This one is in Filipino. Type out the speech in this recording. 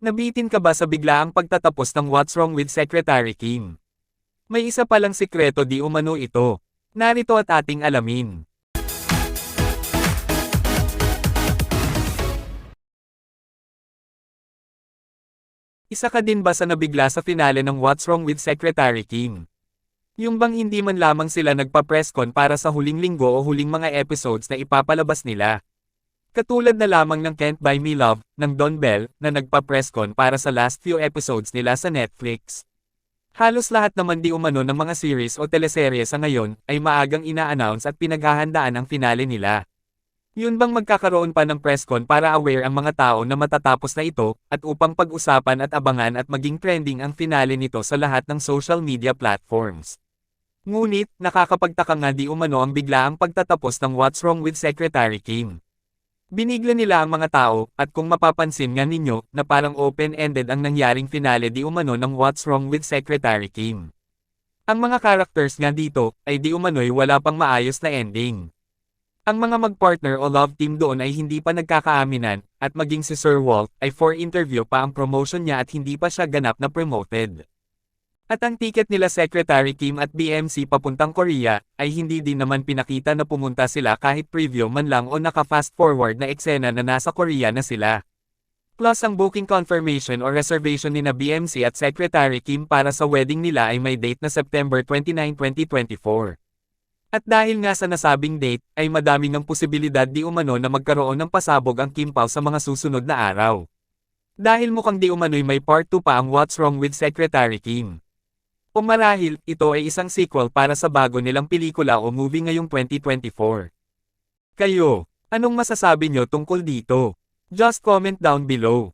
Nabitin ka ba sa biglaang pagtatapos ng What's Wrong with Secretary Kim? May isa palang sikreto di umano ito. Narito at ating alamin. Isa ka din ba sa nabigla sa finale ng What's Wrong with Secretary Kim? Yung bang hindi man lamang sila nagpa-presscon para sa huling linggo o huling mga episodes na ipapalabas nila. Katulad na lamang ng Can't Buy Me Love, ng Don Bell, na nagpa-presscon para sa last few episodes nila sa Netflix. Halos lahat naman di umano ng mga series o teleserye sa ngayon, ay maagang ina-announce at pinaghahandaan ang finale nila. Yun bang magkakaroon pa ng presscon para aware ang mga tao na matatapos na ito, at upang pag-usapan at abangan at maging trending ang finale nito sa lahat ng social media platforms. Ngunit, nakakapagtaka nga di umano ang biglaang pagtatapos ng What's Wrong with Secretary Kim. Binigla nila ang mga tao, at kung mapapansin nga ninyo, na parang open-ended ang nangyaring finale di umano ng What's Wrong with Secretary Kim. Ang mga characters nga dito, ay di umano'y wala pang maayos na ending. Ang mga mag-partner o love team doon ay hindi pa nagkakaaminan, at maging si Sir Walt, ay for interview pa ang promotion niya at hindi pa siya ganap na promoted. At ang ticket nila Secretary Kim at BMC papuntang Korea, ay hindi din naman pinakita na pumunta sila kahit preview man lang o naka-fast forward na eksena na nasa Korea na sila. Plus ang booking confirmation o reservation ni na BMC at Secretary Kim para sa wedding nila ay may date na September 29, 2024. At dahil nga sa nasabing date, ay madami ng posibilidad di umano na magkaroon ng pasabog ang Kim Pao sa mga susunod na araw. Dahil mukhang di umano'y may part 2 pa ang What's Wrong with Secretary Kim. O marahil, ito ay isang sequel para sa bago nilang pelikula o movie ngayong 2024. Kayo, anong masasabi nyo tungkol dito? Just comment down below.